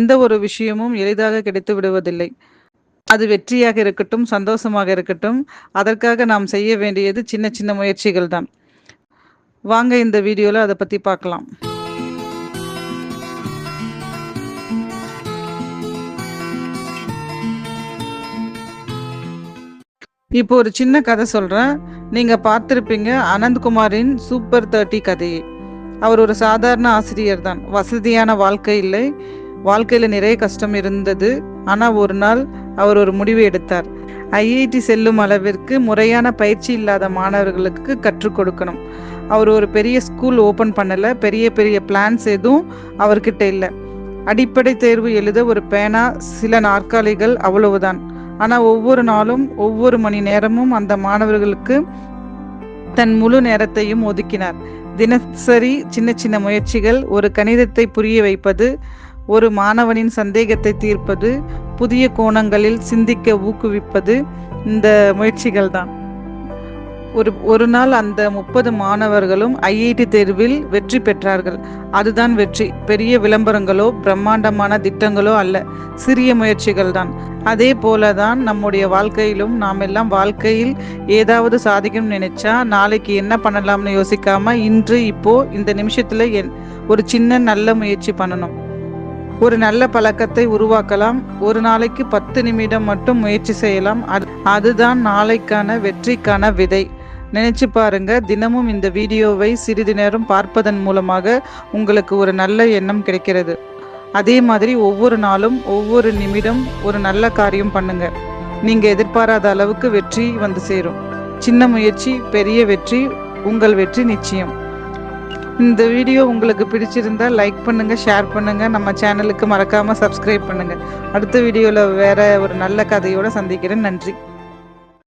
எந்த ஒரு விஷயமும் எளிதாக கிடைத்து விடுவதில்லை. அது வெற்றியாக இருக்கட்டும், சந்தோஷமாக இருக்கட்டும், அதற்காக நாம் செய்ய வேண்டியது சின்ன சின்ன முயற்சிகள் தான். வாங்க இந்த வீடியோல அத பத்தி பார்க்கலாம். இப்போ ஒரு சின்ன கதை சொல்றேன். நீங்க பார்த்திருப்பீங்க அனந்த்குமாரின் சூப்பர் 30 கதையை. அவர் ஒரு சாதாரண ஆசிரியர் தான். வசதியான வாழ்க்கை இல்லை. வாழ்க்கையில நிறைய கஷ்டம் இருந்தது. ஆனா ஒரு நாள் அவர் ஒரு முடிவு எடுத்தார். ஐஐடி செல்லும் அளவிற்கு முறையான பயிற்சி இல்லாத மாணவர்களுக்கு கற்றுக் கொடுக்கணும். அவர் ஒரு பெரிய ஸ்கூல் ஓபன் பண்ணல. பெரிய பெரிய பிளான்ஸ் எதுவும் அவர்கிட்ட இல்லை. அடிப்படை தேர்வு எழுத ஒரு பேனா, சில நாற்காலிகள், அவ்வளவுதான். ஆனா ஒவ்வொரு நாளும் ஒவ்வொரு மணி நேரமும் அந்த மாணவர்களுக்கு தன் முழு நேரத்தையும் ஒதுக்கினார். தினசரி சின்ன சின்ன முயற்சிகள், ஒரு கணிதத்தை புரிய வைப்பது, ஒரு மாணவனின் சந்தேகத்தை தீர்ப்பது, புதிய கோணங்களில் சிந்திக்க ஊக்குவிப்பது, இந்த முயற்சிகள் தான். ஒரு நாள் அந்த 30 மாணவர்களும் ஐஐடி தேர்வில் வெற்றி பெற்றார்கள். அதுதான் வெற்றி. பெரிய விளம்பரங்களோ பிரம்மாண்டமான திட்டங்களோ அல்ல, சிறிய முயற்சிகள் தான். அதே போலதான் நம்முடைய வாழ்க்கையிலும் நாம் எல்லாம் வாழ்க்கையில் ஏதாவது சாதிக்கணும்னு நினைச்சா நாளைக்கு என்ன பண்ணலாம்னு யோசிக்காம இன்று இப்போ இந்த நிமிஷத்துல ஒரு சின்ன நல்ல முயற்சி பண்ணணும். ஒரு நல்ல பழக்கத்தை உருவாக்கலாம். ஒரு நாளைக்கு 10 நிமிடம் மட்டும் முயற்சி செய்யலாம். அதுதான் நாளைக்கான வெற்றிக்கான விதை. நினைச்சு பாருங்க. தினமும் இந்த வீடியோவை சிறிது நேரம் பார்ப்பதன் மூலமாக உங்களுக்கு ஒரு நல்ல எண்ணம் கிடைக்கிறது. அதே மாதிரி ஒவ்வொரு நாளும் ஒவ்வொரு நிமிடம் ஒரு நல்ல காரியம் பண்ணுங்க. நீங்க எதிர்பாராத அளவுக்கு வெற்றி வந்து சேரும். சின்ன முயற்சி, பெரிய வெற்றி. உங்கள் வெற்றி நிச்சயம். இந்த வீடியோ உங்களுக்கு பிடிச்சிருந்தா லைக் பண்ணுங்க, ஷேர் பண்ணுங்க. நம்ம சேனலுக்கு மறக்காம சப்ஸ்கிரைப் பண்ணுங்க. அடுத்த வீடியோல வேற ஒரு நல்ல கதையோட சந்திக்கிறேன். நன்றி.